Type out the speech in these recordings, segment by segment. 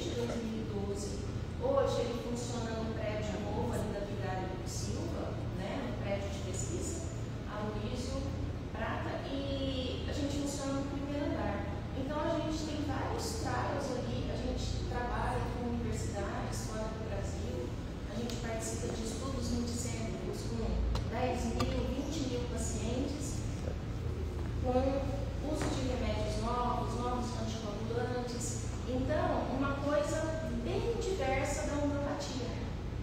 desde 2012. Hoje ele funciona no prédio novo ali da Vigário Silva, né, no prédio de pesquisa, Aloysio Prata, e a gente funciona no primeiro andar. Então a gente tem vários trials ali, a gente trabalha com universidades fora do Brasil, a gente participa de estudos multicêntricos com 10 mil, 20 mil pacientes, com uso de remédios novos anticoagulantes. Então, uma coisa bem diversa da homeopatia,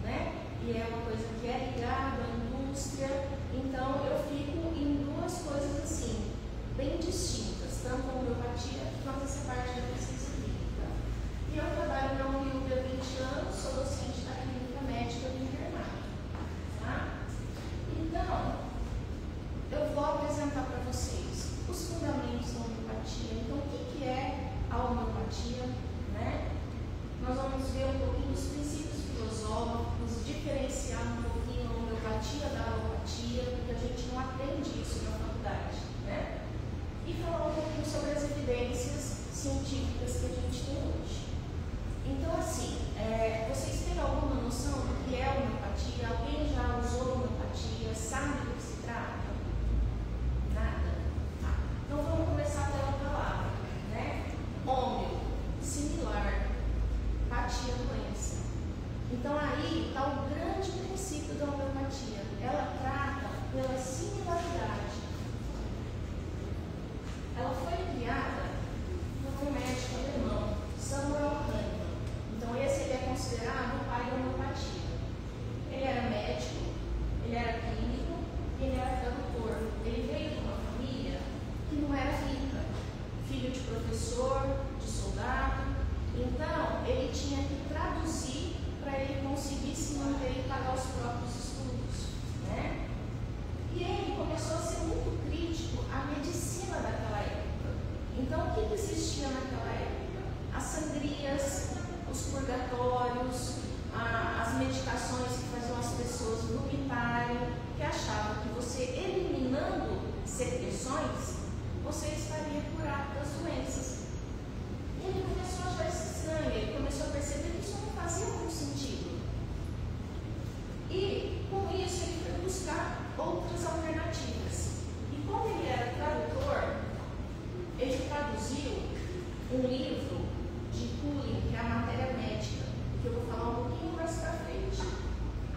né? E é uma coisa que é ligada à indústria. Então, eu fico em duas coisas assim, bem distintas, tanto a homeopatia quanto essa parte da pesquisa clínica. E eu trabalho na Uniub há 20 anos, sou docente da clínica médica do internato. Tá? Então, eu vou apresentar para vocês os fundamentos da homeopatia. Então, o que é a homeopatia, né? Nós vamos ver um pouquinho dos princípios filosóficos, diferenciar um pouquinho a homeopatia da alopatia, porque a gente não aprende isso na faculdade, né? E falar um pouquinho sobre as evidências científicas que a gente tem hoje. Então, assim, vocês têm alguma noção do que é homeopatia? Alguém já usou homeopatia? Sabe do que se trata? Nada? Tá. Então, vamos começar pela palavra, né? Homeo, similar, patia, doença. Então, aí está o grande princípio da homeopatia. Ela trata pela similaridade. Ela foi criada por um médico alemão, Samuel Hahnemann. Então, ele é considerado o pai da homeopatia. Ele era médico, ele era clínico e ele era tradutor. Ele veio de uma família que não era rica, filho de professor, de soldado. Então, ele tinha que traduzir para ele conseguir se manter e pagar os próprios estudos, né? E ele começou a ser muito crítico à medicina daquela época. Então, o que existia naquela época? As sangrias, os purgatórios, as medicações que faziam as pessoas vomitarem, que achavam que você eliminando secreções, você estaria curado das doenças. E ele começou a achar isso estranho, ele começou a perceber que isso não fazia muito sentido. E, com isso, ele foi buscar outras alternativas. E como ele era tradutor, ele traduziu um livro de Cullen, que é a matéria médica, que eu vou falar um pouquinho mais para frente.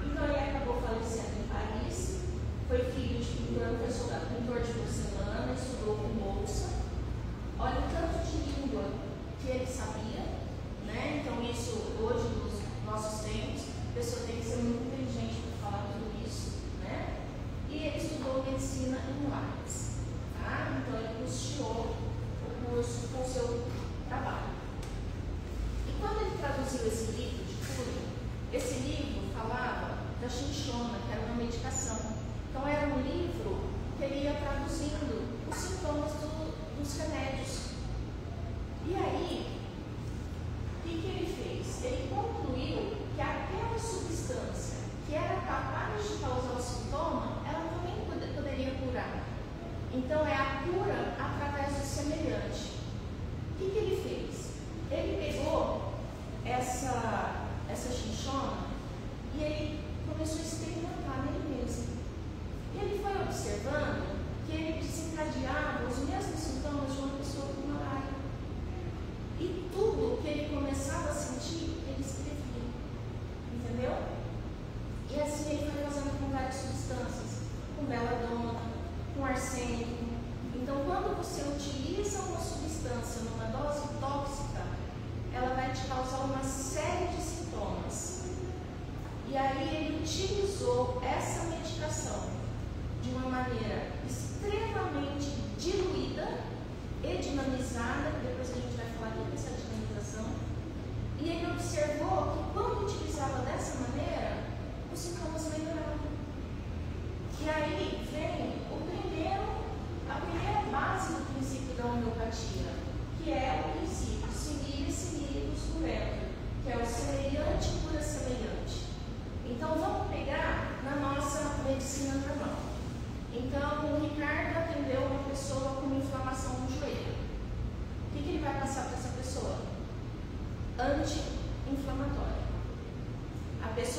Então, ele acabou falecendo em Paris, foi filho de pintor, foi soldado, pintor de porcelana, estudou com bolsa. Olha o tanto de língua que ele sabia, né? Então, isso hoje, nos nossos tempos, a pessoa tem que ser muito inteligente para falar tudo isso, né? E ele estudou medicina em Londres, tá? Então, ele custeou o curso com o seu trabalho. E quando ele traduziu esse livro de Cullen, esse livro falava da chinchona, que era uma medicação. Então, era um livro que ele ia traduzindo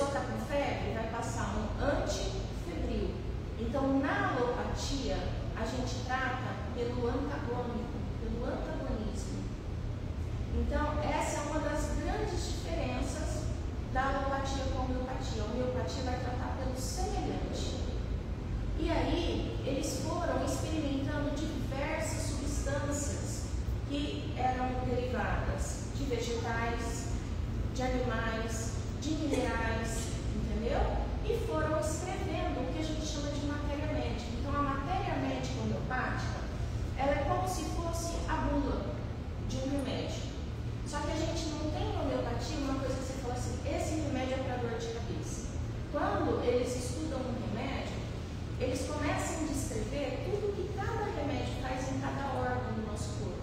pessoa está com febre, vai passar um antifebril. Então, na alopatia, a gente trata pelo antagônico, pelo antagonismo. Então, essa é uma das grandes diferenças da alopatia com a homeopatia. A homeopatia vai tratar pelo semelhante. E aí, eles foram experimentando diversas substâncias que eram derivadas de vegetais, de animais, de minerais, entendeu? E foram escrevendo o que a gente chama de matéria médica. Então, a matéria médica homeopática, ela é como se fosse a bula de um remédio. Só que a gente não tem na homeopatia uma coisa que você fala assim, esse remédio é para dor de cabeça. Quando eles estudam um remédio, eles começam a descrever tudo que cada remédio faz em cada órgão do nosso corpo.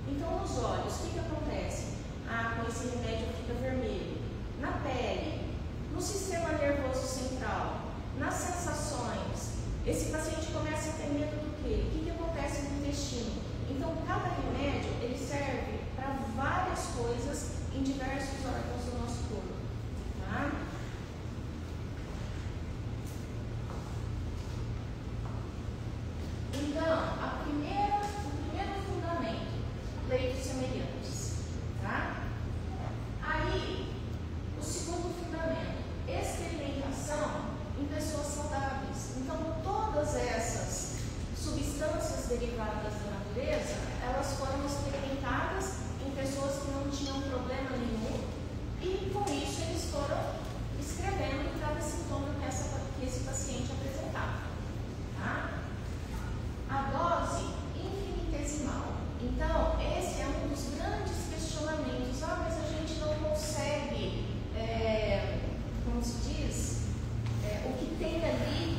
Então, nos olhos, o que acontece? Com esse remédio fica vermelho. Na pele, no sistema nervoso central, nas sensações, esse paciente começa a ter medo do quê? O que acontece no intestino? Então, cada remédio, ele serve para várias coisas em diversos órgãos do nosso corpo. Tá? Então, o primeiro fundamento, leitos semelhantes. Tá? Aí, o segundo fundamento, experimentação em pessoas saudáveis. Então, todas essas substâncias derivadas da natureza, elas foram experimentadas em pessoas que não tinham problema nenhum e, com isso, eles foram escrevendo cada sintoma que esse paciente apresentava. Tá? A dose infinitesimal. Então, esse é um dos grandes questionamentos. Mas a gente não consegue, como se diz, o que tem ali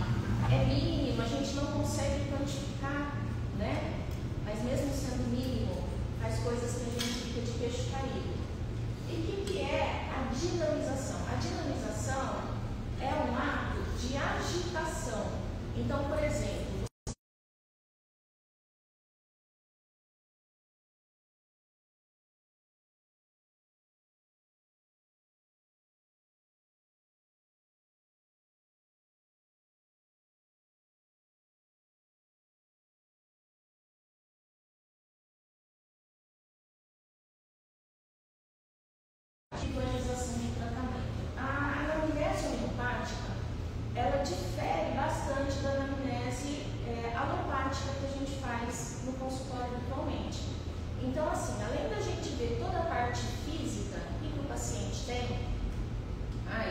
é mínimo, a gente não consegue quantificar, né? Mas mesmo sendo mínimo, faz coisas que a gente fica de queixo caído. E o que é a dinamização? A dinamização é um ato de agitação. Então, por exemplo, atualização de tratamento. A anamnese homeopática, ela difere bastante da anamnese alopática que a gente faz no consultório atualmente. Então, assim, além da gente ver toda a parte física que o paciente tem,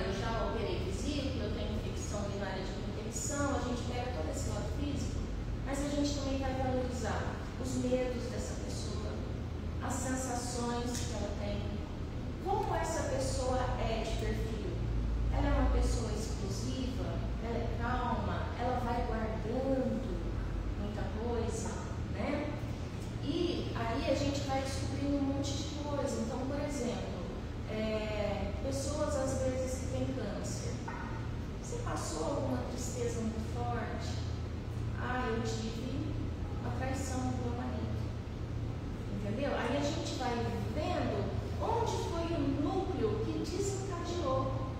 eu já operei vesícula, eu tenho infecção urinária de competição, a gente pega todo esse lado físico, mas a gente também vai valorizar os medos dessa pessoa, as sensações que ela tem. Como essa pessoa é de perfil? Ela é uma pessoa explosiva? Ela é calma? Ela vai guardando muita coisa, né? E aí a gente vai descobrindo um monte de coisa. Então, por exemplo, pessoas às vezes que têm câncer. Você passou alguma tristeza muito forte? Eu tive uma traição do meu marido. Entendeu? Aí a gente vai vendo onde foi o núcleo que desencadeou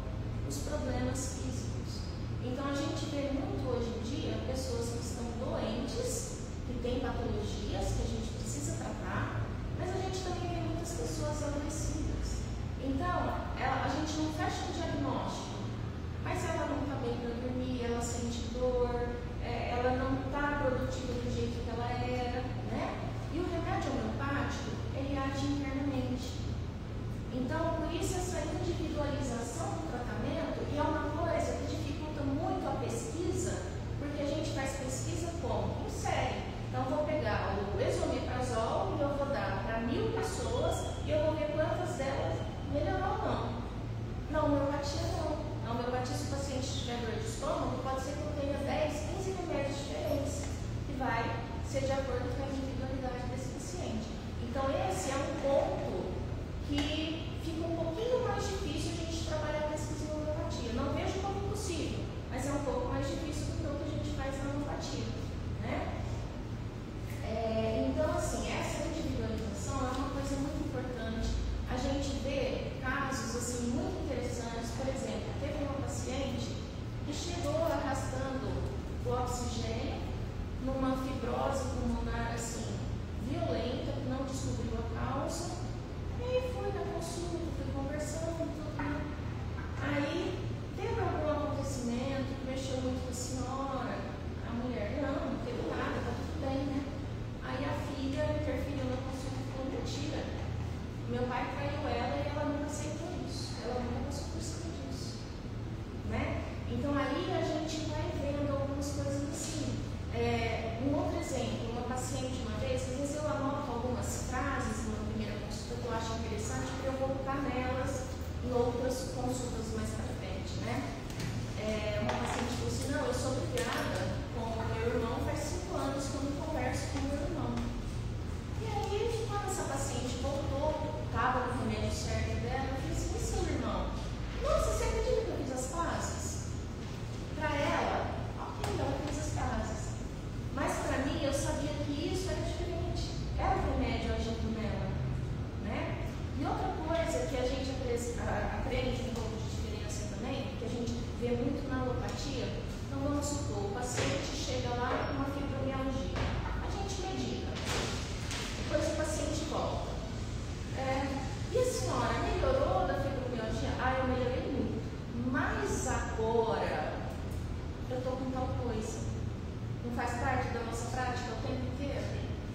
os problemas físicos. Então, a gente vê muito hoje em dia pessoas que estão doentes, que têm patologias que a gente precisa tratar, mas a gente também vê muitas pessoas adoecidas. Então, a gente não fecha o diagnóstico, mas ela não está bem para dormir, ela sente dor, ela não está produtiva do jeito que ela era, né? E o remédio homeopático, ele age internamente. Então, por isso essa individualização do tratamento, e é uma coisa que dificulta muito a pesquisa, porque a gente faz pesquisa como? Em série. Então, eu vou pegar o esomeprazol e eu vou dar para 1000 pessoas e eu vou ver quantas delas melhorou ou não. Na homeopatia, não. Na homeopatia, se o paciente tiver dor de estômago, pode ser que eu tenha 10, 15 remédios diferentes, que vai ser de acordo com a individualidade desse paciente. Então, esse é um ponto que fica um pouquinho mais difícil a gente trabalhar a pesquisa em homeopatia. Não vejo como impossível, mas é um pouco mais difícil do que o que a gente faz na homeopatia, né? em outras consultas mais para frente, né? Uma paciente falou assim, não, eu sou criada com o meu irmão faz 5 anos que eu não converso com o meu irmão. E aí, quando essa paciente voltou, estava no remédio certo dela, eu falei assim, e seu irmão? Nossa, você acredita que eu fiz as pazes? Para ela, ok, ela fez as pazes. Mas para mim, eu sabia que isso era diferente. Era o remédio agindo nela, né? E outra coisa que a gente aprende um pouco de diferença também, que a gente vê muito na alopatia, então vamos supor, o paciente chega lá com uma fibromialgia, a gente medica, depois o paciente volta. E a senhora melhorou da fibromialgia? Eu melhorei muito, mas agora eu estou com tal coisa. Não faz parte da nossa prática o tempo inteiro?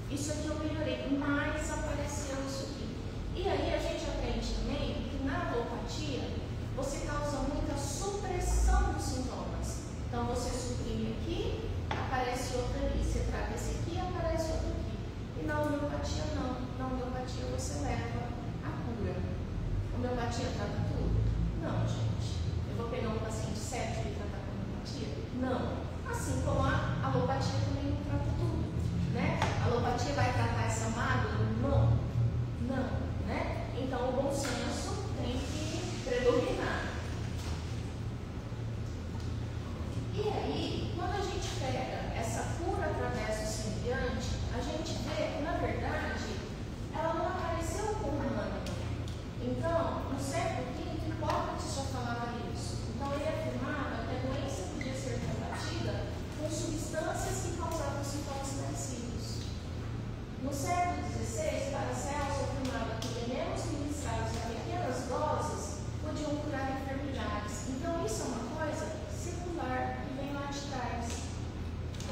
Isso aqui eu melhorei, mas apareceu isso aqui. E aí a gente aprende também que na alopatia você causa muita supressão dos sintomas. Então você suprime aqui, aparece outro ali. Você trata esse aqui, aparece outro aqui. E na homeopatia não. Na homeopatia você leva a cura. A homeopatia trata tudo? Não, gente. Eu vou pegar um paciente sério e tratar com homeopatia? Não. Assim como a alopatia também não trata tudo, né? A alopatia vai tratar essa mágoa? Não. Não, né? Então o bom senso tem que predominar. E aí, quando a gente pega essa cura através do sembiante, a gente vê que, na verdade, ela não apareceu com o humano. Então, no século V, Hipócrates já falava isso. Então, ele afirmava que a doença podia ser combatida com substâncias que causavam sintomas parecidos. No século XVI, Paracelso afirmava que venenos ministrados a pequenas doses podiam curar enfermidades. Então, isso é uma coisa secular que vem lá de trás.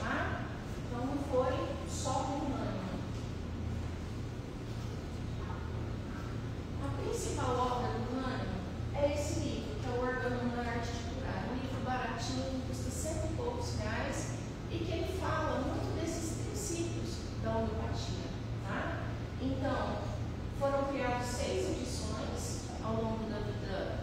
Tá? Então, não foi só o humano. A principal obra do humano é esse livro, que é o Organum da Arte de Curar. Um livro baratinho, custa R$100 e poucos, e que ele fala muito desses princípios da homeopatia. Tá? Então, foram criadas 6 edições ao longo da vida,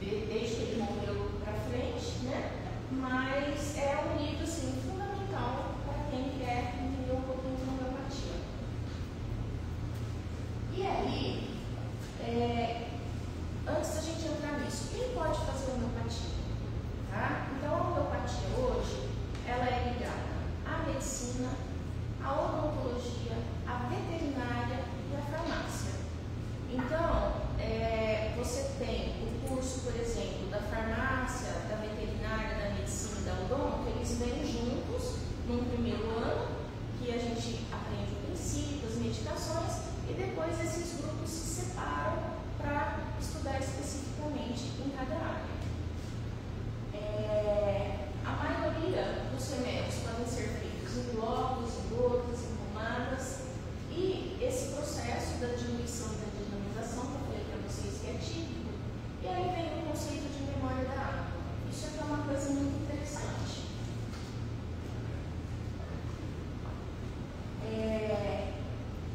desde que ele morreu para frente, né? Mas é um livro assim, fundamental para quem quer entender um pouquinho de homeopatia. E aí, antes da gente entrar nisso, quem pode fazer homeopatia? Tá? Então, a homeopatia hoje, ela é ligada à medicina, à odontologia, à veterinária e à farmácia. Então, você tem o curso, por exemplo, da farmácia, da veterinária, da medicina e da odonto, eles vêm juntos num primeiro ano, que a gente aprende o princípio, as medicações, e depois esses grupos se separam para estudar especificamente em cada área. A maioria dos remédios podem ser feitos em blocos, em gotas, em pomadas, e esse processo da diluição e da dinamização, que eu falei para vocês que é típico, e aí vem o conceito de memória da água. Isso aqui é uma coisa muito interessante.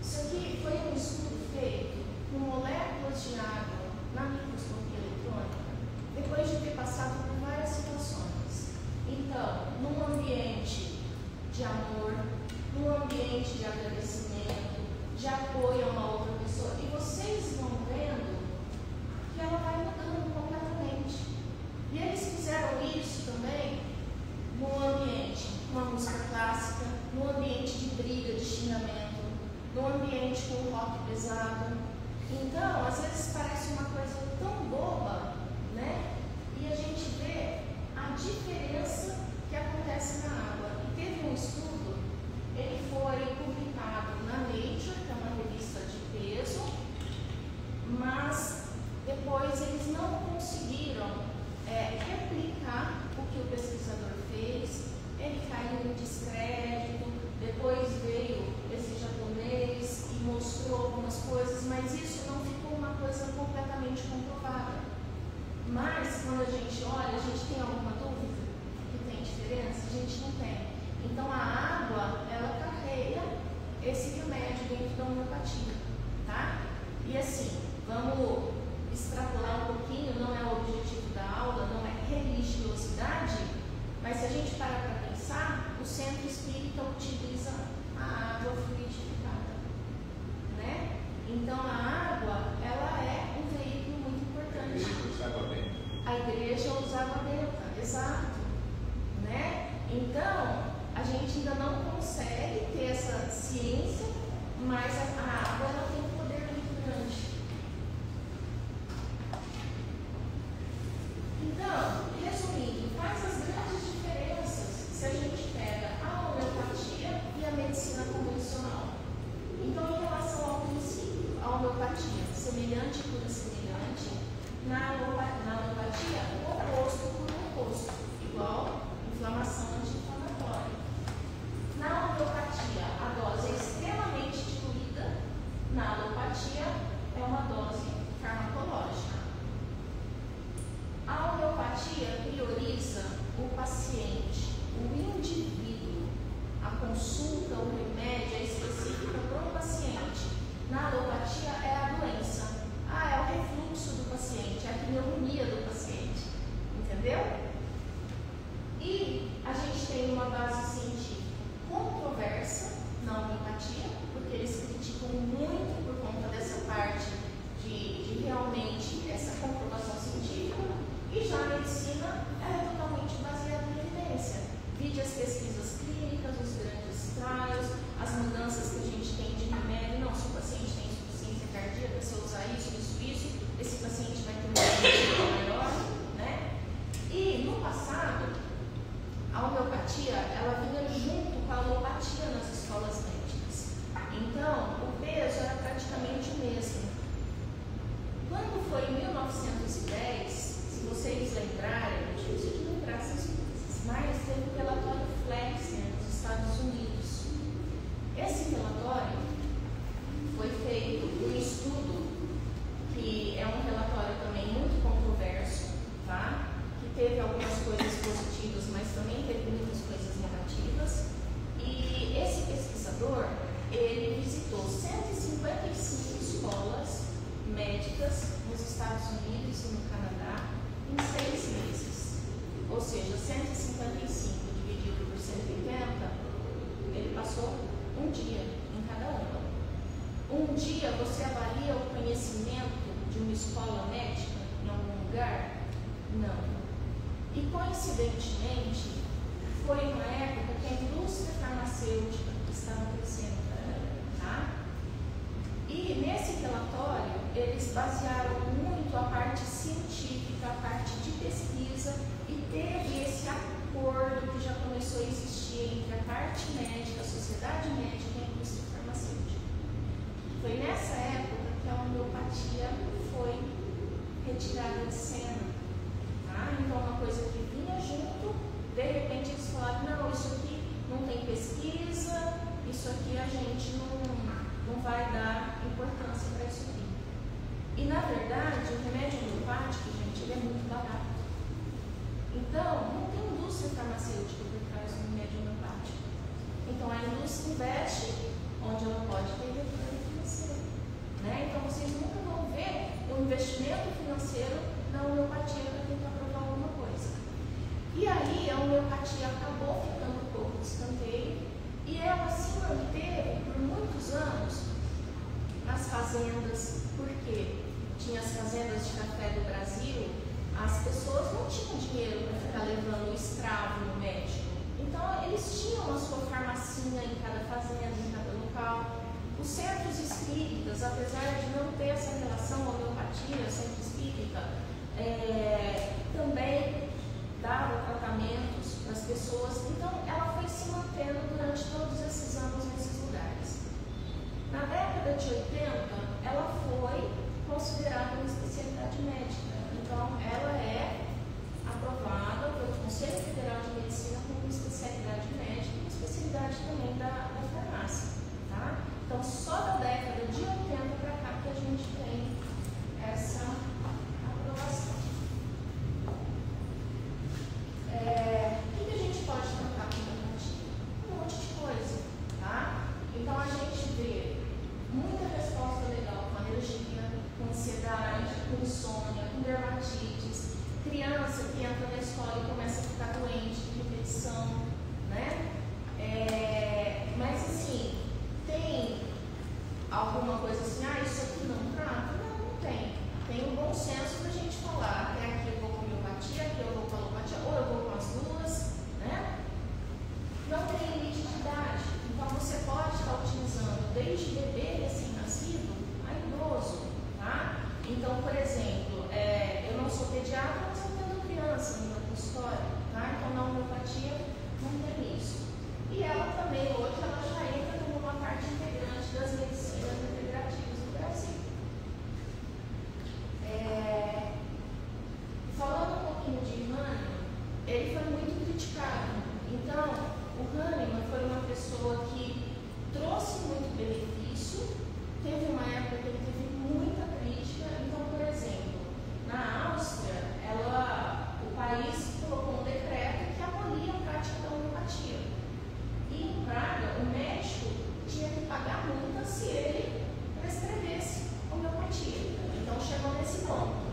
Isso aqui foi um estudo feito com moléculas de água na microscopia eletrônica, depois de ter passado por várias situações. Então, num ambiente de amor, num ambiente de agradecimento, de apoio a uma outra pessoa, e vocês vão vendo que ela vai mudando completamente. E eles fizeram isso também num ambiente com a música clássica, num ambiente de briga, de xingamento, num ambiente com rock pesado. Então, às vezes parece uma coisa tão boba, né? E a gente vê a diferença que acontece na água. E teve um estudo, ele foi publicado na Nature, que é uma revista de peso, mas depois eles não conseguiram replicar o que o pesquisador fez. Ele caiu em descrédito, depois veio esse japonês e mostrou algumas coisas, mas isso não ficou uma coisa completamente comprovada. Mas, quando a gente olha, a gente tem alguma dúvida que tem diferença? A gente não tem. Então, a água, ela carrega esse remédio dentro da homeopatia, tá? E assim, vamos extrapolar um pouquinho, não é o objetivo da aula, não é religiosidade, mas se a gente parar para pensar, o centro espírita utiliza a água fluidificada, né? Então a água, ela é um veículo muito importante. A igreja usa água benta. A igreja usa água benta, exato, né? Então a gente ainda não consegue ter essa ciência, mas a água ela tem um poder muito grande. Então, resumindo, quais as grandes diferenças se a gente pega a homeopatia e a medicina convencional? Então, em relação ao princípio, a homeopatia, semelhante por semelhante, na homeopatia, o oposto por oposto, igual inflamação anti-inflamatória. Na homeopatia, a dose é extremamente diluída, na alopatia, é uma dose farmacológica. A homeopatia prioriza o paciente, o indivíduo. A consulta, o remédio é específica para o paciente. Na alopatia é a doença. É o refluxo do paciente, é a pneumonia do paciente. Entendeu? E a gente tem uma base científica controversa na homeopatia, porque eles criticam muito por conta dessa parte de realmente essa comprovação científica. E já a medicina é totalmente baseada em evidência. Vide as pesquisas clínicas, os grandes trials, as mudanças que a gente tem de remédio. Não, se o paciente tem insuficiência cardíaca, se eu usar isso, esse paciente vai ter um efeito maior, né? E no passado, a homeopatia, ela vinha junto com a alopatia nas escolas médicas. Então, o peso era praticamente o mesmo. Quando foi em 1910, se vocês lembrarem, é difícil de lembrar essas coisas, mas teve o relatório Flexner nos Estados Unidos. Esse relatório foi feito um estudo que é um relatório também muito controverso, tá? Que teve algumas coisas positivas, mas também teve muitas coisas negativas. E esse pesquisador, ele visitou 155 escolas médicas nos Estados Unidos e no Canadá em 6 meses. Ou seja, 155 dividido por 180, ele passou um dia em cada uma. Um dia você avalia o conhecimento de uma escola médica em algum lugar? Não. E coincidentemente, foi uma época que a indústria farmacêutica estava crescendo, tá? E nesse relatório, eles basearam muito a parte científica, a parte de pesquisa, e teve esse acordo que já começou a existir entre a parte médica, a sociedade médica e a indústria farmacêutica. Foi nessa época que a homeopatia foi retirada de cena. Tá? Então, uma coisa que vinha junto, de repente eles falaram, não, isso aqui não tem pesquisa, isso aqui a gente não vai dar importância para isso aqui. E, na verdade, o remédio homeopático, gente, ele é muito barato. Então, não tem indústria farmacêutica por trás do remédio homeopático. Então, a indústria investe onde ela pode ter retorno financeiro. Né? Então, vocês nunca vão ver um investimento financeiro na homeopatia para tentar provar alguma coisa. E aí, a homeopatia acabou ficando um pouco de escanteio e ela se manteve por muitos anos nas fazendas, porque tinha as fazendas de café do Brasil, as pessoas não tinham dinheiro para ficar levando o escravo no médico. Então, eles tinham a sua farmacinha em cada fazenda, em cada local. Os centros espíritas, apesar de não ter essa relação homeopatia, centro espírita, também dava tratamentos para as pessoas. Então, ela foi se mantendo durante todos esses anos nesses lugares. Na década de 80, ela foi considerada uma especialidade médica. Então, ela é aprovada pelo Conselho Federal de Medicina como uma especialidade médica, uma especialidade também da farmácia. Tá? Então, só da década de 80 para cá que a gente tem obesidade, com insônia, com dermatites, criança que entra na escola e começa a ficar doente de repetição, né? Mas assim, tem alguma coisa assim, isso aqui não trata? Não tem. Tem um bom senso para a gente falar, até aqui eu vou com homeopatia, aqui eu vou com alopatia, ou eu vou com as duas, né? Não tem limite de idade, então você pode estar utilizando desde bebê recém-nascido a idoso, tá? Então, por exemplo, eu não sou pediatra, mas eu tenho criança no meu consultório, tá? Então na homeopatia não tem isso. E ela também, hoje, ela já entra como uma parte integrante das medicinas integrativas do Brasil. Falando um pouquinho de Hahnemann, ele foi muito criticado. Então, o Hahnemann foi uma pessoa que trouxe muito benefício, teve uma época que ele teve muita crítica. Então, por exemplo, na Áustria, o país colocou um decreto que abolia a prática da homeopatia. E em Praga, o médico tinha que pagar multa se ele prescrevesse homeopatia. Então, chegou nesse ponto.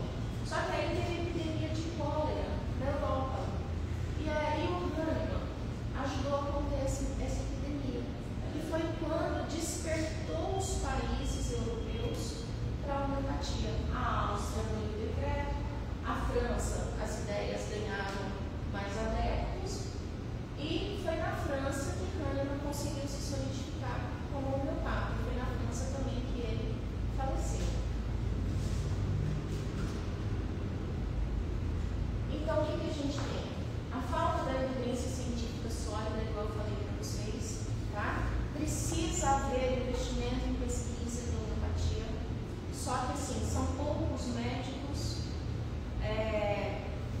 Só que aí teve epidemia de cólera na Europa. E aí o Hahnemann ajudou a conter essa epidemia. E foi quando despertou os países europeus para a homeopatia. A Áustria foi o decreto, a França, as ideias ganharam mais adeptos, e foi na França que Hahnemann conseguiu se solidificar como homeopata. Foi na França também que ele faleceu. Então, o que a gente tem? A falta da evidência científica sólida, igual eu falei para vocês, tá? Precisa haver investimento em pesquisa de homeopatia, só que assim, são poucos médicos,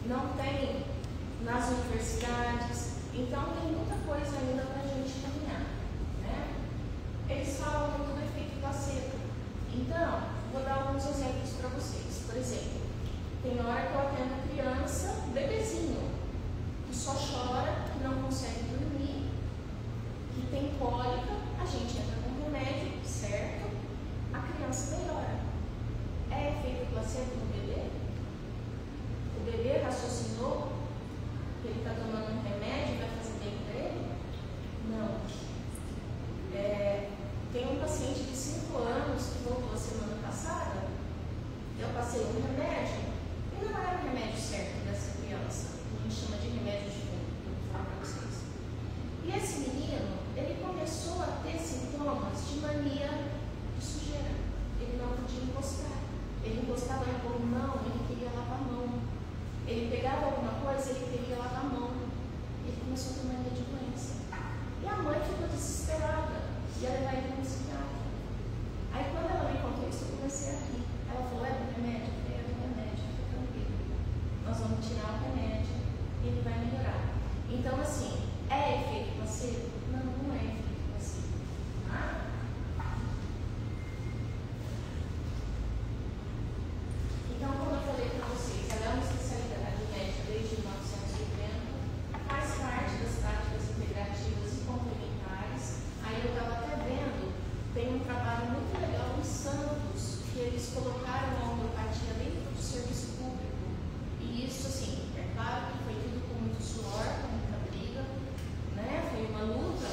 não tem nas universidades, então tem muita coisa ainda para a gente caminhar, né? Eles falam muito do efeito placebo. Então, vou dar alguns exemplos para vocês. Por exemplo, tem hora que eu atendo criança, bebezinho, que só chora, que não consegue dormir, que tem cólica, a gente entra com remédio, certo? A criança melhora. É efeito placebo no bebê? O bebê raciocinou que ele está tomando um remédio e vai fazer bem para ele? Não. Tem um paciente de 5 anos que voltou a semana passada, eu passei um remédio, e não era o remédio certo dessa criança, que a gente chama de remédio de fundo, vou falar para vocês. E esse menino, ele começou a ter sintomas de mania de sujeira. Ele não podia encostar. Ele encostava em algum mão, ele queria lavar a mão. Ele pegava alguma coisa, ele queria lavar a mão. Ele começou a ter mania de doença. E a mãe ficou desesperada. Ia levar ele no psiquiatra. Aí quando ela me contou isso, eu comecei a rir. Ela falou, é do remédio? Eu falei, é do remédio, fica tranquilo. Nós vamos tirar o remédio e ele vai melhorar. Então, assim, é efeito placebo? Não, não é efeito placebo. Tá? Então, como eu falei para vocês, ela é uma especialidade médica desde 1980, faz parte das práticas integrativas e complementares. Aí eu estava até vendo, tem um trabalho muito legal em Santos, que eles colocaram a homeopatia dentro do serviço público. E isso, assim, é claro que foi tudo com muito suor, com muita briga, né? Foi uma luta,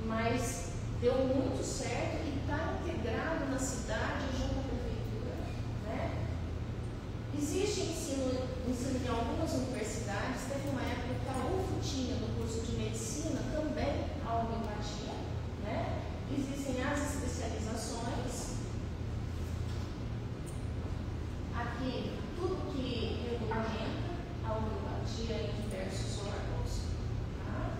mas deu muito certo e está integrado na cidade junto à prefeitura, né? Existe ensino em algumas universidades. Teve uma época que a UFO tinha no curso de medicina também a homeopatia, né? Existem as especializações. Aqui, tudo que regulamenta a homeopatia em diversos órgãos. Tá?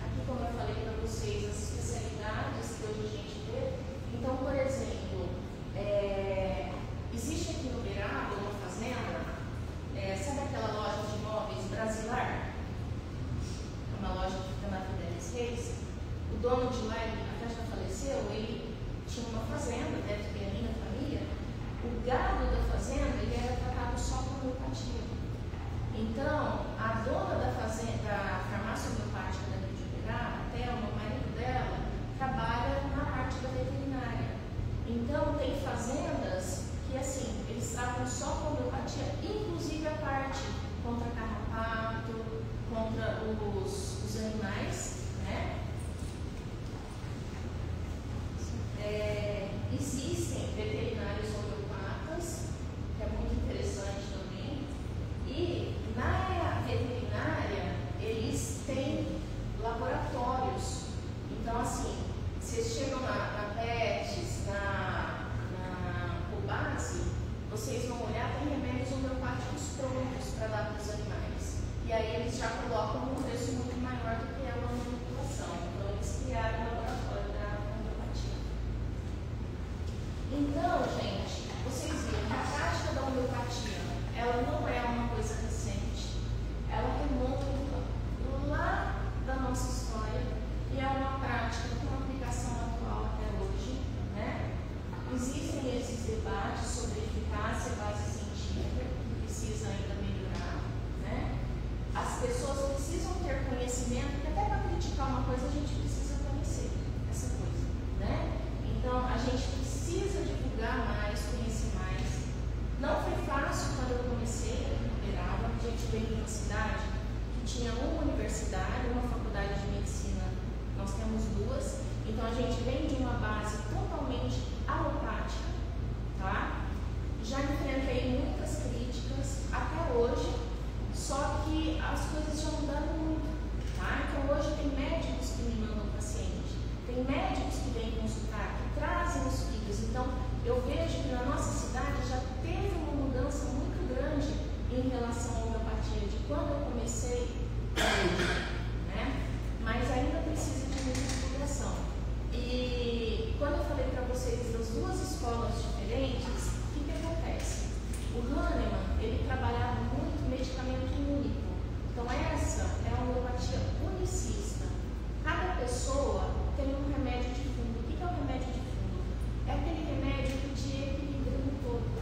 Aqui, como eu falei para vocês, as especialidades que hoje a gente vê. Então, por exemplo, existe aqui no Beirado uma fazenda, sabe aquela loja de imóveis Brasilar? Uma loja que fica na Fidelis Reis. O dono de lá, até já faleceu, ele tinha uma fazenda, deve ter ali na família. O gado da fazenda, ele era Então, tem fazendas que, assim, eles tratam só com homeopatia, inclusive a parte contra carrapato, contra os animais, né? Existem veterinários homeopatas, que é muito interessante também, e na área veterinária eles têm laboratórios. Então, assim, vocês chegam na PETS, na Cubase, vocês vão olhar, tem remédios homeopáticos prontos para dar para os animais. E aí eles já colocam um preço muito maior do que é uma manipulação. Então, eles criaram um laboratório da homeopatia. Então, gente, vocês viram que a prática da homeopatia, ela não é uma coisa recente. Ela remonta lá da nossa história e é uma prática com aplicação atual até hoje, né? Existem esses debates sobre eficácia, base científica, que precisa ainda melhorar, né? As pessoas precisam ter conhecimento, porque até para criticar uma coisa a gente precisa conhecer essa coisa, né? Então, a gente precisa divulgar mais, conhecer mais. Não foi fácil quando eu comecei aqui em Uberaba. A gente veio de uma cidade que tinha uma universidade, uma faculdade de medicina. Nós temos duas. Então, a gente vem de uma base totalmente alopática, tá? Já enfrentei muitas críticas até hoje, só que as coisas já mudaram muito, tá? Então, hoje tem médicos que me mandam paciente, tem médicos que vêm consultar, que trazem os filhos. Então, eu vejo que na nossa cidade já teve uma mudança muito grande em relação à homeopatia, de quando eu comecei, né? Mas ainda precisa de muita divulgação. E quando eu falei para vocês das duas escolas diferentes, o que acontece? O Hahnemann, ele trabalhava muito medicamento único. Então, essa é a homeopatia unicista. Cada pessoa tem um remédio de fundo. O que é o remédio de fundo? É aquele remédio que te equilibra no todo,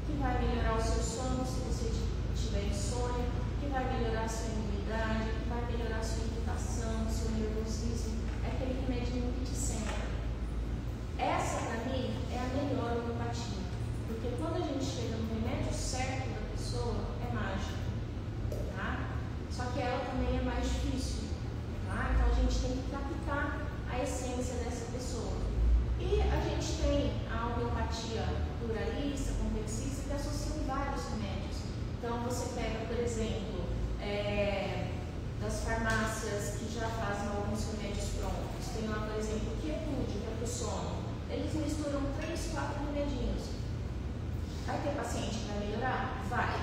que vai melhorar o seu sono se você tiver insônia, que vai melhorar a sua imunidade, que vai melhorar a sua irritação, o seu nervosismo. É aquele remedinho que te centra. Essa, para mim, é a melhor homeopatia, porque quando a gente chega no remédio certo da pessoa, é mágico, tá? Só que ela também é mais difícil, tá? Então a gente tem que captar a essência dessa pessoa. E a gente tem a homeopatia pluralista, complexista, que associam vários remédios. Então você pega, por exemplo, das farmácias que já fazem alguns remédios prontos. Tem lá, por exemplo, quietude, que é para o sono. Eles misturam 3, 4 remedinhos. Vai ter paciente que vai melhorar? Vai.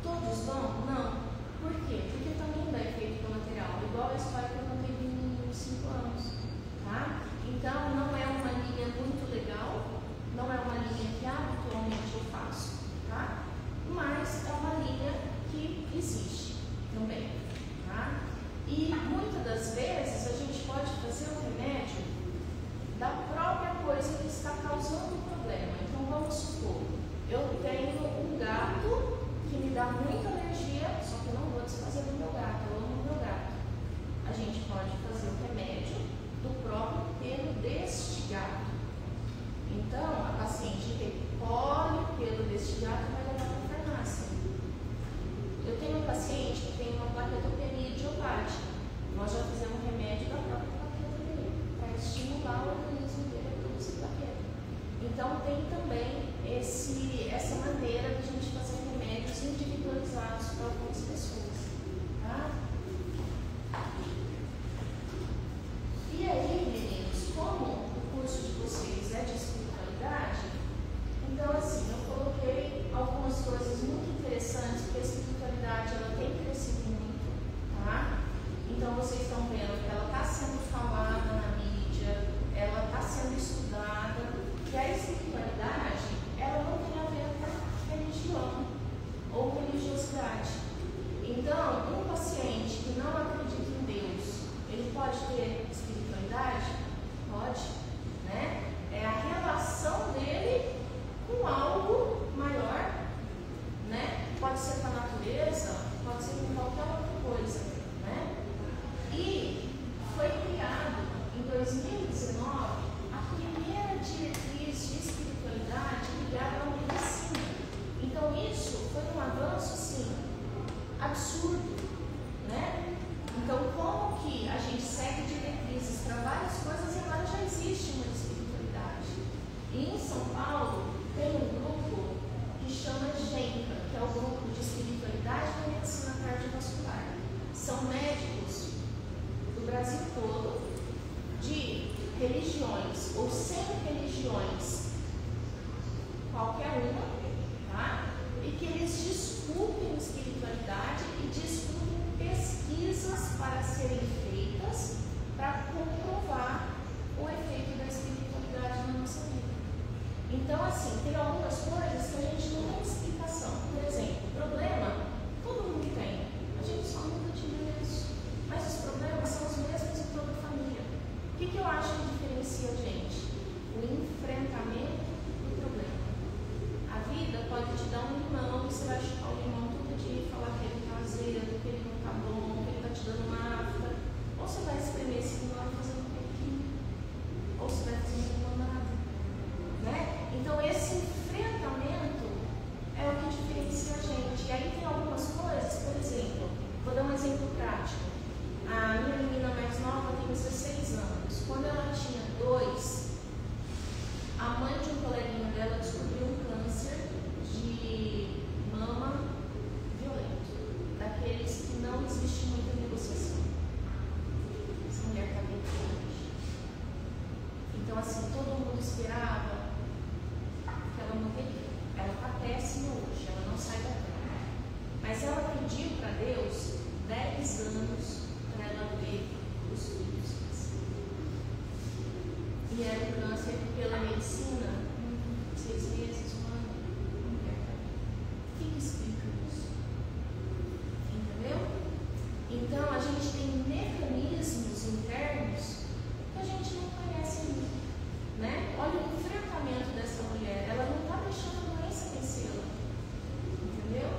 Todos vão? Não. Por quê? Porque também dá efeito colateral, igual a história que eu contei de mim 5 anos. Tá? Então, não é uma linha muito legal, não é uma linha que habitualmente eu faço, tá? Mas é uma linha que existe também, tá? E muitas das vezes a gente pode fazer o remédio da própria coisa que está causando o problema. Então, vamos supor, eu tenho um gato que me dá muita alergia, só que eu não vou desfazer do meu gato, eu amo o meu gato. A gente pode fazer o remédio do próprio pelo deste gato. Então, a paciente recolhe o pelo deste gato e vai levar para a farmácia. Eu tenho um paciente que tem uma plaquetopenia idiopática. Nós já fizemos remédio da própria plaquetopenia para estimular o organismo dele a produzir plaqueta. Então, tem também essa maneira de a gente fazer remédios individualizados para algumas pessoas. Tá? E aí, meninos, como o curso de vocês é de espiritualidade, então assim, eu coloquei algumas coisas muito interessantes, porque a espiritualidade ela tem crescido muito, tá? Então vocês estão vendo que ela está sendo falada na mídia, ela está sendo estudada, e a espiritualidade, ela não tem a ver com religião ou religiosidade. Então, um paciente E em São Paulo tem um grupo que chama GENCA, que é o grupo de espiritualidade e medicina cardiovascular. São médicos do Brasil todo, de religiões ou sem religiões, qualquer uma, tá? E que eles discutem espiritualidade e discutem pesquisas para serem feitas para comprovar o efeito da espiritualidade na nossa vida. Então, assim, tem algumas coisas que a gente não tem explicação. Por exemplo, problema, todo mundo tem. A gente só muda de endereço. Mas os problemas são os mesmos em toda a família. O que eu acho que diferencia a gente? O enfrentamento do problema. A vida pode te dar um limão e você vai chupar o limão todo dia e falar que ele está azedo, que ele não está bom, que ele está te dando uma afta. Ou você vai espremer esse limão e fazer um pouquinho. Ou você vai fazer um limonada. Né? Então, esse enfrentamento é o que diferencia a gente. E aí tem algumas coisas, por exemplo, vou dar um exemplo prático. A minha menina mais nova tem 16 anos. Quando ela tinha 2, a mãe de um coleguinha dela descobriu um câncer de mama violento, daqueles que não existe muita negociação. Essa mulher está bem doente. Então, assim, todo mundo esperava que ela morreria. Ela está péssima hoje, ela não sai da cama. Mas ela pediu para Deus 10 anos para ela ver os filhos crescer. E era um câncer que, pela medicina, 6 meses, 1 ano, não quer saber. O que explica isso? Entendeu? Então, a gente tem mecanismos internos que a gente não conhece ainda. Né? Olha o enfrentamento dessa mulher. Ela não está deixando a doença vencê-la. Entendeu?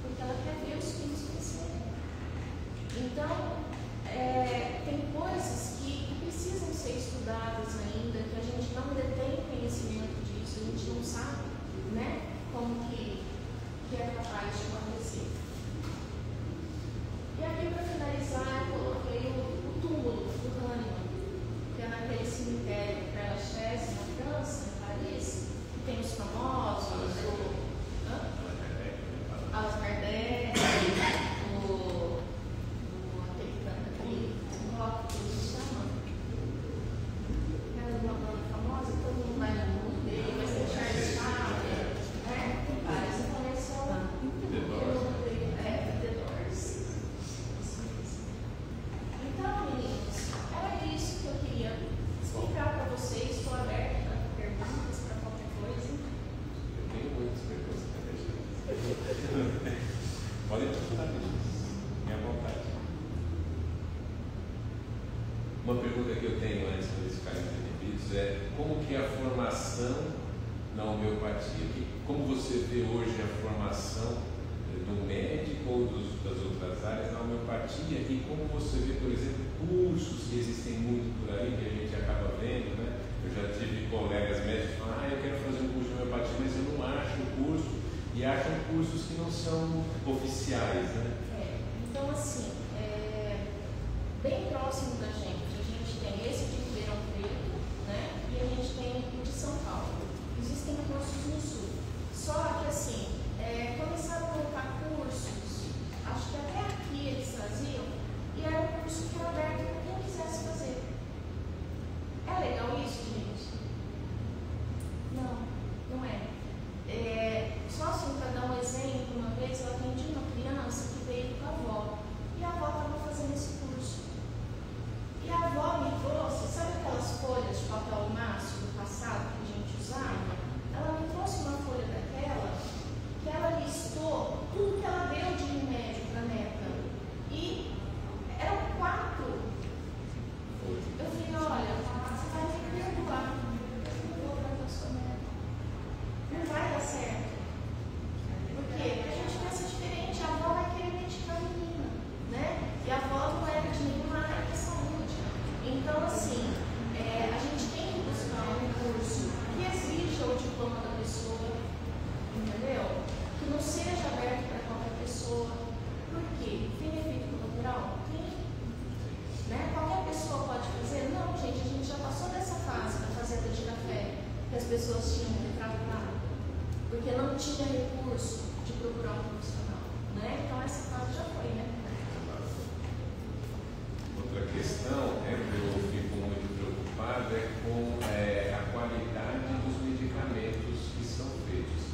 Porque ela quer ver os filhos crescerem. Então, tem coisas que precisam ser estudadas ainda, que a gente não detém conhecimento disso, a gente não sabe, né, como que é capaz de acontecer. E aqui, para finalizar, eu coloquei o túmulo do Hahnemann, que é naquele cemitério Père Lachaise, na França, em Paris, que tem os famosos, Allan Kardec, rock, que a gente chama. Era uma banda famosa, todo mundo vai no mundo dele, mas tem Charles Chaplin, né? Tem vários. Então, esse é o The Doors. Então, meninos, era isso que eu queria explicar para vocês. Estou aberta a perguntas, para qualquer coisa. Eu tenho muitas perguntas para deixar. Podem perguntar, minha vontade. Uma pergunta que eu tenho antes de eles ficarem interrompidos é como que é a formação na homeopatia? Como você vê hoje a formação do médico ou das outras áreas na homeopatia e como você vê, por exemplo, cursos que existem muito por aí, que a gente acaba vendo, né? Eu já tive colegas médicos que falam, eu quero fazer um curso de homeopatia, mas eu não acho o curso, e acham cursos que não são oficiais, né? Então, assim, bem próximo da gente tem esse de Ribeirão Preto, né? E a gente tem o de São Paulo. Existem cursos no Sul. Só que, assim, começaram a colocar cursos, acho que até aqui eles faziam, e era um curso que era aberto para quem quisesse fazer. É legal isso, gente? Não, não é. Só assim, para dar um exemplo, uma vez eu atendi uma criança que veio com a avó, e a avó estava fazendo esse curso. pessoas tinham que tratar, porque não tinha recurso de procurar um profissional, né? Então essa fase já foi, né? Outra questão é que eu fico muito preocupado com a qualidade dos medicamentos que são feitos.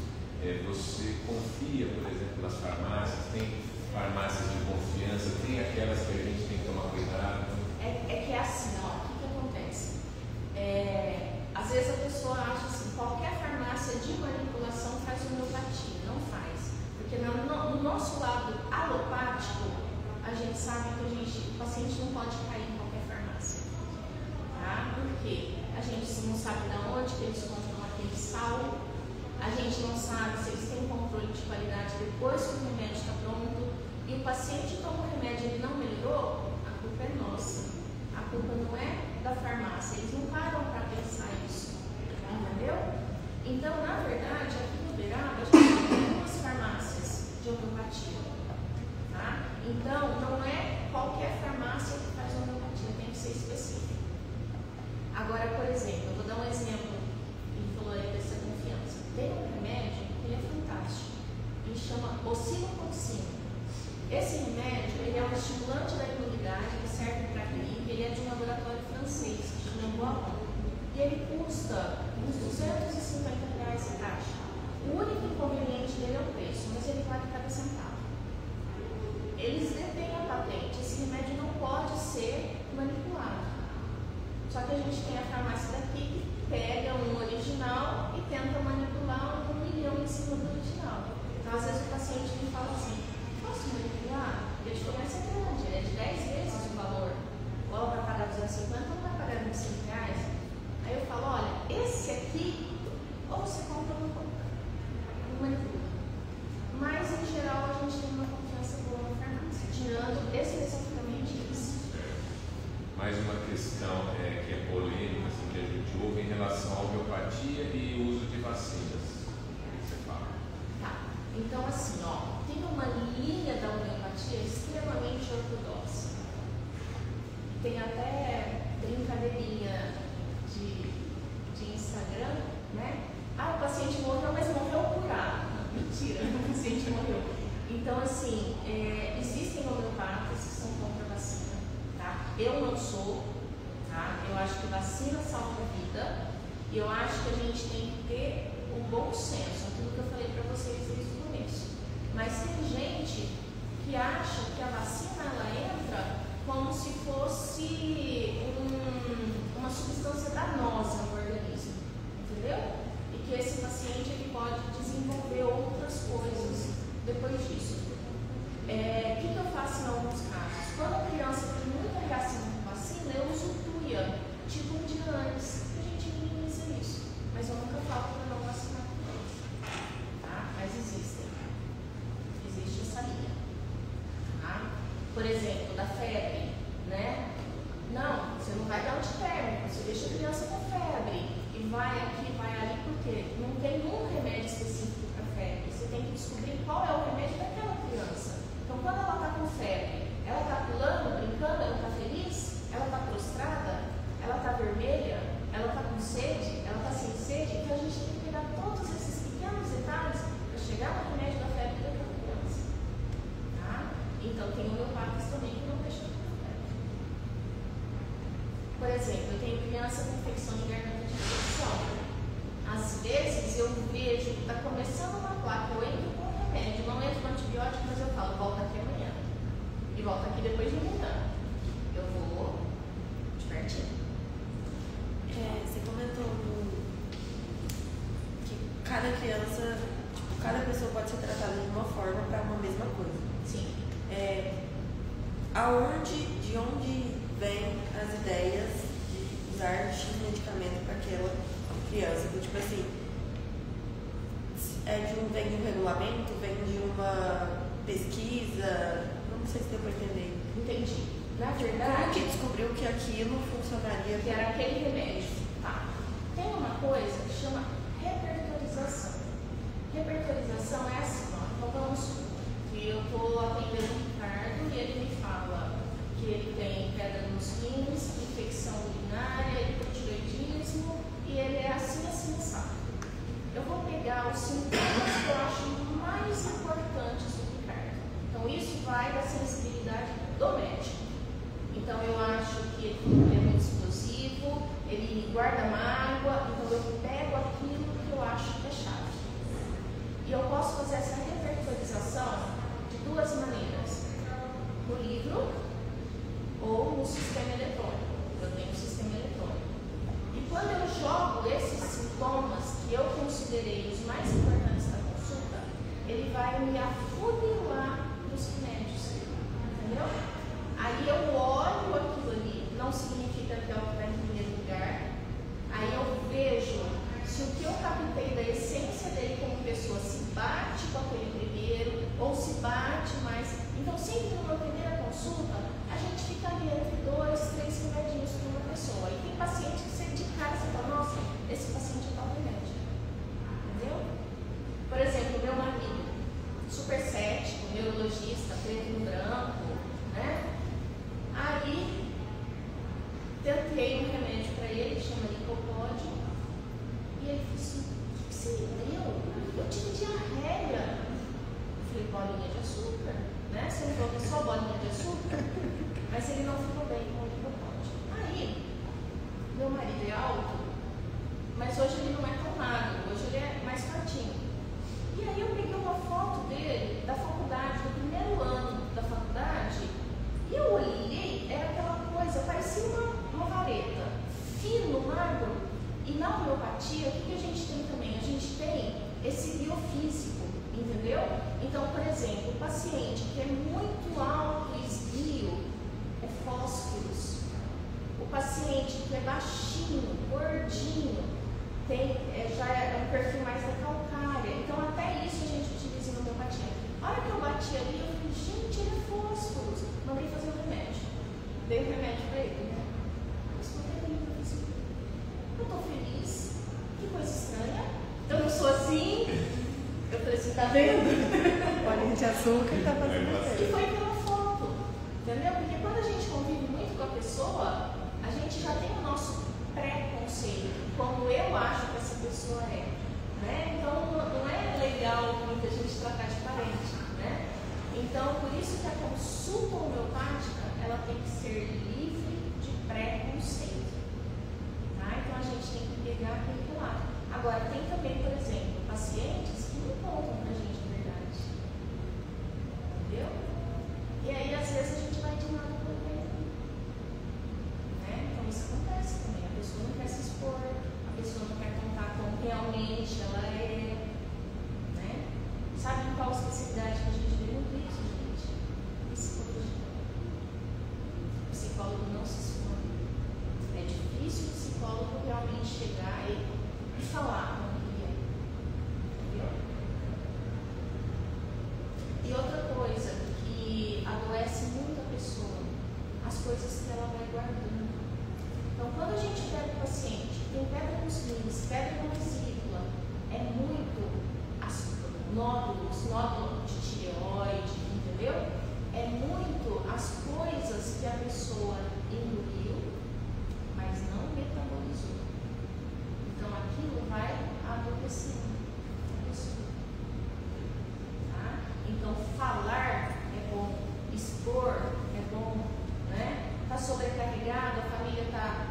Você confia, por exemplo, nas farmácias, tem farmácias de confiança, tem aquelas que a gente tem que tomar cuidado. É que é assim, ó, o que acontece? Às vezes a pessoa acha assim, qualquer farmácia de manipulação faz homeopatia, não faz. Porque no nosso lado alopático, a gente sabe que o paciente não pode cair em qualquer farmácia. Tá? Por quê? A gente não sabe de onde que eles compram aquele sal, a gente não sabe se eles têm controle de qualidade depois que o remédio está pronto, e o paciente toma o remédio e ele não melhorou, a culpa é nossa. A culpa não é da farmácia, eles não param para pensar isso, entendeu? Então, na verdade, aqui no Uberaba, a gente tem duas farmácias de homeopatia, tá? Então, não é qualquer farmácia que faz homeopatia, tem que ser específico. Agora, por exemplo, eu vou dar um exemplo, ele falou aí dessa confiança. Tem um remédio, ele é fantástico, ele chama ocilitoxina. Esse remédio, ele é um estimulante da imunidade, que serve para gripe, ele é de um laboratório francês, que chama Boiron. E ele custa uns R$250 a caixa. O único inconveniente dele é o preço, mas ele vale cada centavo. Eles detêm a patente, esse remédio não pode ser manipulado. Só que a gente tem a farmácia daqui que pega um original e tenta manipular 1 milhão em cima do original. Então, às vezes o paciente me fala assim, posso manipular? E a diferença é grande, ele é de 10 vezes o valor. Ou ela vai pagar 250 ou vai pagar R$25. Aí eu falo, olha, esse aqui, ou você compra ou não compra. Não manipula. Mas, em geral, a gente tem uma confiança boa na farmácia, tirando especificamente isso. Mais uma questão que é polêmica, assim, que a gente ouve em relação à homeopatia e uso de vacinas. O que você fala? Tá. Então, assim, ó, tem uma linha da homeopatia extremamente ortodoxa. Tem até brincadeirinha de Instagram, né? Ah, o paciente morreu, mas morreu curado. Não, mentira, o paciente morreu. Então, assim, existem homeopatas que são contra a vacina, tá? Eu não sou, tá? Eu acho que vacina salva a vida. E eu acho que a gente tem que ter o bom senso, aquilo que eu falei para vocês desde o começo. Mas tem gente que acha que a vacina ela entra como se fosse uma substância danosa no organismo, entendeu? E que esse paciente ele pode desenvolver outras coisas depois disso. O que eu faço em alguns casos? Quando a criança tem muita reação com vacina, eu uso tuia, tipo um dia antes. A gente minimiza isso, mas eu nunca falo para não vacinar criança, tá? Mas existe essa linha, tá? Por exemplo, da febre, né? Não, você não vai dar antitérmico, você deixa a criança com febre e vai aqui, vai ali, porque não tem um remédio específico para febre. Você tem que descobrir qual é o remédio daquela criança. Então, quando ela está com febre, ela está pulando, brincando, ela está feliz, ela está prostrada, ela está vermelha, ela está com sede, ela está sem sede. Então, a gente tem que pegar todos esses pequenos detalhes para chegar no remédio da febre daquela criança. Tá? Então, tem homeopatas também que não deixam. Por exemplo, eu tenho criança com infecção de garganta de infecção. Às vezes eu vejo que está começando uma placa, eu entro com remédio, não entro com antibiótico, mas eu falo, volta aqui amanhã. E volta aqui depois de amanhã. Eu vou de pertinho. Você comentou que cada criança, cada pessoa pode ser tratada de uma forma para uma mesma coisa. Sim. De onde vem as ideias de usar X medicamento para aquela criança? Então, tipo assim, vem de um regulamento, vem de uma pesquisa, não sei se deu para entender. Entendi. Na verdade, como que descobriu que aquilo funcionaria? Que era aquele remédio. Tá. Tem uma coisa que chama repertorização. Repertorização é assim, ó. Então vamos supor que eu estou atendendo o Ricardo e ele me fala que ele tem pedra nos rins, infecção urinária, hipotireoidismo e ele é assim, assim, sabe? pegar os sintomas que eu acho mais importantes do que carta. Então, isso vai da sensibilidade do médico. Então, eu acho que ele é muito explosivo, ele guarda mágoa, então eu pego aquilo que eu acho que é chave. E eu posso fazer essa repertorização de duas maneiras: no livro ou no sistema eletrônico. Eu tenho um sistema eletrônico. E quando eu jogo esses sintomas que eu considerei os mais importantes da consulta, ele vai me afunilar dos remédios. Entendeu? Aí eu olho aquilo ali, não significa que é o que está em primeiro lugar. Aí eu vejo se o que eu captei da essência dele como pessoa se bate com aquele primeiro ou se bate mais. Então, sempre numa primeira consulta, a gente fica ali entre 2, 3 remedinhos para uma pessoa. E tem paciente que você de cara você fala, nossa, esse paciente é tal remédio. Entendeu? Por exemplo, meu marido, super cético, neurologista, preto no branco, né? Aí, tentei um remédio para ele, chama Licopod, e ele falou assim, o que você me deu? Eu tive diarreia. Eu falei, bolinha de açúcar, né? Você não falou que é só bolinha de açúcar? Mas ele não ficou bem com o Licopod. Aí, meu marido é alto, mas hoje ele não é tão magro, hoje ele é mais fortinho. E aí eu peguei uma foto dele da faculdade, do primeiro ano da faculdade, e eu olhei, era aquela coisa, parecia uma vareta, fino, magro. E na homeopatia, o que a gente tem também? A gente tem esse biofísico, entendeu? Então, por exemplo, o paciente que é muito alto e esguio é fósforos. O paciente que é baixinho, gordinho, já é um perfil mais da calcária. Então, até isso a gente utiliza em homeopatia. A hora que eu bati ali, eu falei, gente, ele é fósforos. Mandei fazer um remédio. Dei o remédio para ele, né? Eu tô feliz. Que coisa estranha. Eu não sou assim. Eu falei assim, tá vendo? Bolinha de açúcar tá fazendo E efeito. foi pela foto. Entendeu? Porque quando a gente convive muito com a pessoa, a gente já tem o nosso preconceito, como eu acho que essa pessoa é. Né? Então não é legal muita gente tratar de parente. Né? Então, por isso que a consulta homeopática ela tem que ser livre de preconceito. Tá? Então a gente tem que pegar aquele lado. Agora, tem também, por exemplo, pacientes que não contam pra gente a verdade. Entendeu? E aí, às vezes, a gente vai de nada pro outro. Né? Então, isso acontece também. A pessoa não quer se expor, a pessoa não quer contar como realmente ela é. Né? Sabe em qual especialidade que a gente vê muito isso, gente? Psicologia. O psicólogo não se expõe. É difícil o psicólogo realmente chegar e falar como que é. Entendeu? E outra coisa que adoece muito a pessoa, as coisas que ela vai guardando. Então, quando a gente pega o paciente que tem pedra nos rins, pedra na vesícula, é muito nódulo de tireoide, entendeu? É muito as coisas que a pessoa engoliu, mas não metabolizou. Então, aquilo vai adormecendo a pessoa. Tá? Então, falar é bom, expor é bom, né? Está sobrecarregado, a família está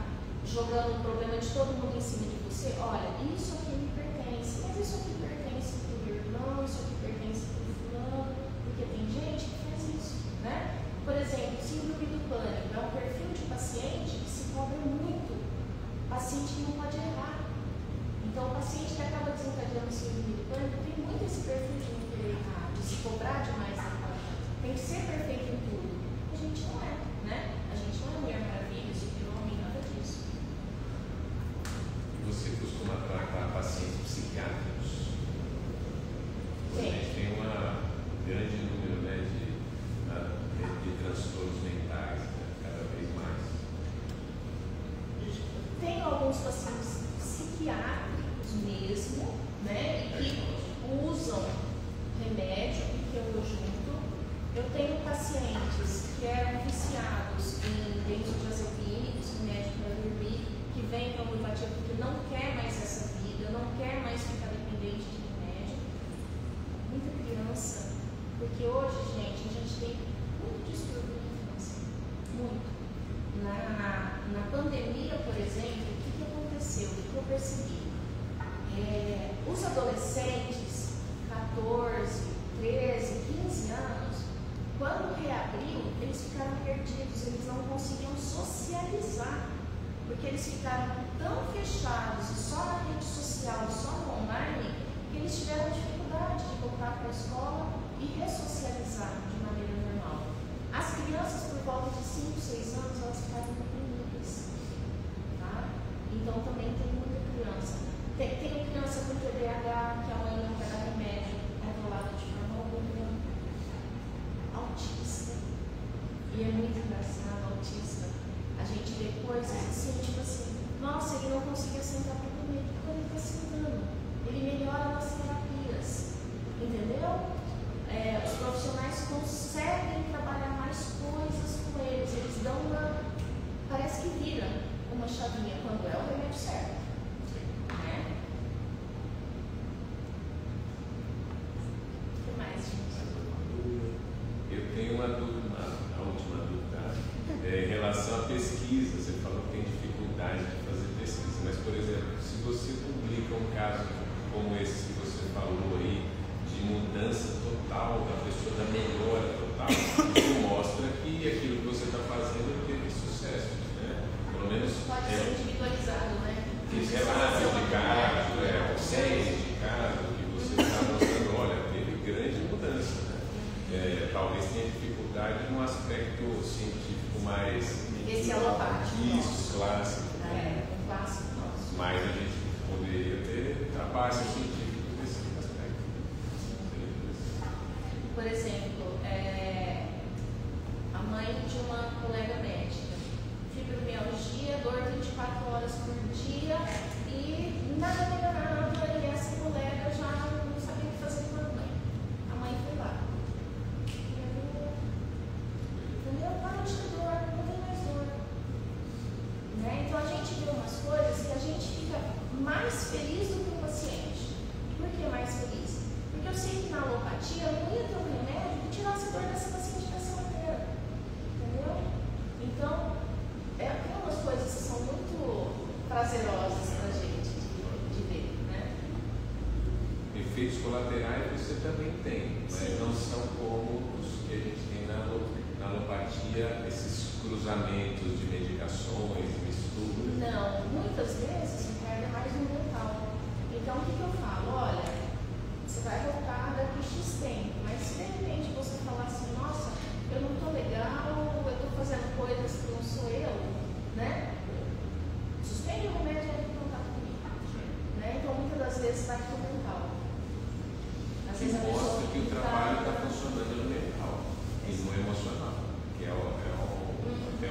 jogando o problema de todo mundo em cima de você. Olha, isso aqui me pertence, mas isso aqui pertence para o meu irmão, isso aqui pertence para o fulano, porque tem gente que faz isso, né? Por exemplo, síndrome do pânico é um perfil de paciente que se cobra muito, paciente que não pode errar. Então, o paciente que acaba desencadeando síndrome do pânico tem muito esse perfil de não querer errar, de se cobrar demais na coisa. Tem que ser perfeito em tudo. A gente não é, né? A gente não é Mulher Maravilha, super-homem, nada disso. Você costuma tratar pacientes psiquiátricos? A gente tem um grande número, né, de transtornos mentais, né, cada vez mais. Tem alguns pacientes psiquiátricos mesmo, né, e que usam remédio e que eu junto. Eu tenho pacientes que eram viciados em benzodiazepínicos, remédio para dormir, que vêm para a homeopatia porque não quer mais essa vida, não quer mais ficar dependente de percebi? Os adolescentes, 14, 13, 15 anos, quando reabriu, eles ficaram perdidos, eles não conseguiam socializar, porque eles ficaram tão fechados e só na rede social, só no online, que eles tiveram dificuldade de voltar para a escola e ressocializar de maneira normal. As crianças, por volta de 5, 6 anos, elas ficaram deprimidas, tá? Então também tem muita criança. Tem criança com TDAH, que a mãe não quer dar remédio, controlada de forma alguma. Autista. E é muito engraçado, autista. A gente vê coisas assim, tipo assim, nossa, ele não conseguia sentar para comer, porque ele está sentando. Ele melhora nas terapias. Entendeu? Os profissionais conseguem trabalhar mais coisas com eles. Eles dão uma. Parece que vira uma chavinha quando é o remédio certo. Tenho uma dúvida, a última dúvida, em relação à pesquisa. Você falou que tem dificuldade de fazer pesquisa, mas, por exemplo, se você publica um caso como esse que você falou aí, de mudança total da pessoa, da melhora total, isso mostra que aquilo que você está fazendo teve sucesso, né? Pelo menos pode ser individualizado, né? Esse relato de caso, séries de casos que você está mostrando, olha, teve grande mudança, né? Talvez tenha dificuldade num aspecto científico mais... Esse é alopático. Isso, clássico. Um clássico nosso. Mas a gente poderia ter trabalho científico nesse aspecto. Por exemplo, a mãe de uma colega médica, fibromialgia, dor 24 horas por dia e nada melhorava, e essa colega já não sabia o que fazer com a mãe. A mãe foi lá. Entendeu? Para de ter dor, não tem mais dor. Né? Então a gente vê umas coisas que a gente fica mais feliz do que o paciente. Por que mais feliz? Porque eu sei que na alopatia não ia ter um remédio que tirasse a dor dessa paciente dessa maneira. Entendeu? Então, tem umas coisas que são muito prazerosas para a gente de ver. Né? Efeitos colaterais você também tem, mas sim, não são como os que a gente tem na alopatia, esses cruzamentos de medicações, misturas. Não, muitas vezes é mais no mental. Então o que eu falo? Olha, você vai voltar daqui X tempo, mas se de repente você falar assim, nossa, eu não estou legal, eu estou fazendo coisas que não sou eu, né? Suspende o remédio e entra em contato comigo. Né? Então muitas das vezes vai para o mental. Às vezes a pessoa mostra que o trabalho está funcionando no mental e no emocional, que é até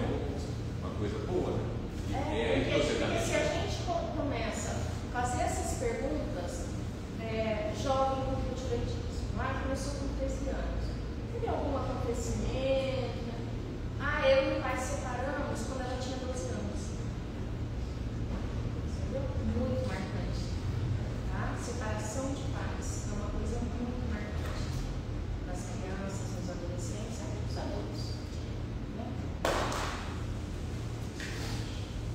uma coisa boa, né? Porque se a gente começa a fazer essas perguntas, jovem com multiletismo, começou com 13 anos, teve algum acontecimento? Eu e meu pai separamos quando ela tinha 12 anos. Entendeu? Muito marcante. Tá? Separação de pais é uma coisa muito marcante nas crianças, nos adolescentes e nos adultos. Né?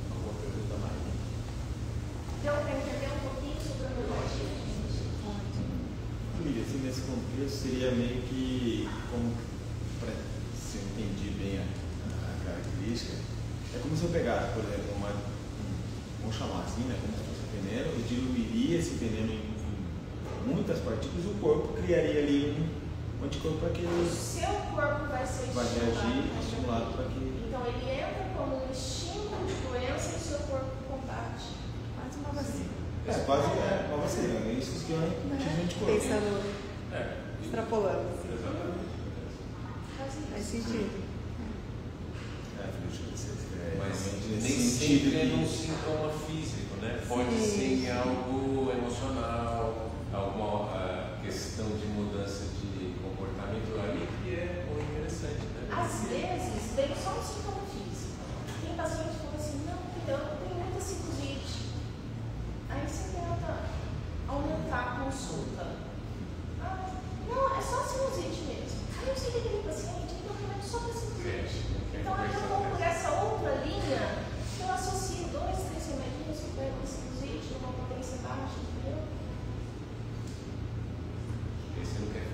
Alguma pergunta mais? Deu para entender um pouquinho sobre a alopatia, gente? Família, assim, nesse contexto seria meio que, como para se eu entendi bem a característica, é como se eu pegasse, por exemplo, vamos chamar assim, né, como se fosse um veneno, eu diluiria esse veneno em muitas partículas e o corpo criaria ali um anticorpo para que O seu corpo vai ser estimulado para que... Então ele entra como um estímulo de doença e o seu corpo combate. Quase uma vacina. Isso quase é uma vacina, né? Isso que é um anticorpo. Pensando, extrapolando. Exatamente. Faz sentido. Mas realmente nem nesse sempre é sentido um sintoma físico, né? Pode ser em algo emocional, alguma questão de mudança de comportamento ali que é muito interessante, né? Às vezes vem só um sintoma físico. Tem paciente que fala assim, não, eu tenho muita sinusite. Aí você tenta aumentar a consulta. Não, é só sinusite mesmo. Aí eu sei que aquele paciente tem um remédio só para sinusite. Então aí eu vou por essa outra linha, eu associo 2, 3 remedinhos que pegam sinusite,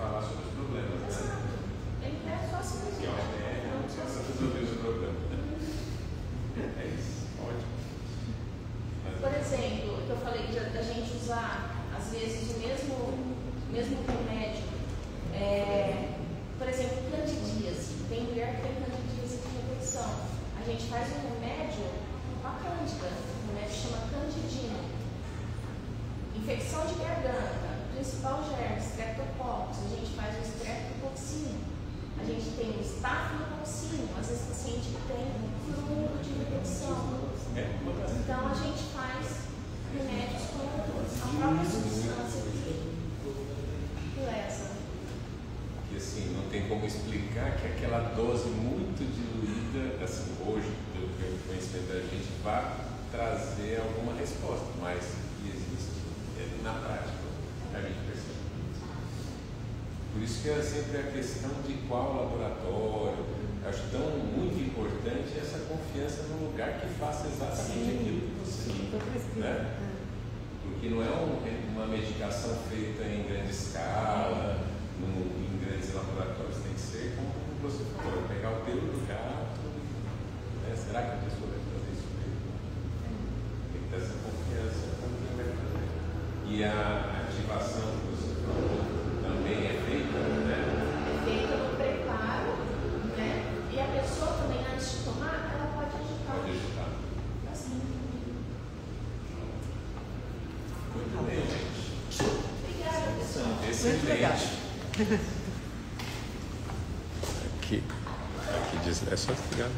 falar sobre os problemas, né? Exato. Ele quer só se Que é o médico, não precisa resolver os problemas. É isso, ótimo. Por exemplo, que eu falei da gente usar, às vezes, o mesmo remédio. Por exemplo, candidíase. Tem mulher que tem candidíase de repetição. A gente faz um remédio com a cândida. O remédio chama candidina. Infecção de garganta. Principal germe, streptococcus. A gente faz o streptococcino. A gente tem o staphylococcino. Às vezes o paciente tem fluxo de repetição. Então a gente faz remédios com a própria substância que lesa. Que assim, não tem como explicar que aquela dose muito diluída, assim, hoje, pelo conhecimento da gente, vai trazer alguma resposta, mas que existe na prática, a gente percebe. Por isso que é sempre a questão de qual laboratório. Eu acho tão muito importante essa confiança no lugar que faça exatamente aquilo que você, né? Porque não é uma medicação feita em grande escala, em grandes laboratórios. Tem que ser como você falou, pegar o pelo do gato, né? Será que a pessoa vai fazer isso mesmo? Tem que ter essa confiança com quem vai fazer. E a ativação que você falou também é feita, né? É feita no preparo, né? E a pessoa também, antes de tomar, ela pode agitar. Pode agitar. Assim. Muito bem, gente. Obrigada, pessoal. Muito legal. Aqui diz, é só obrigado.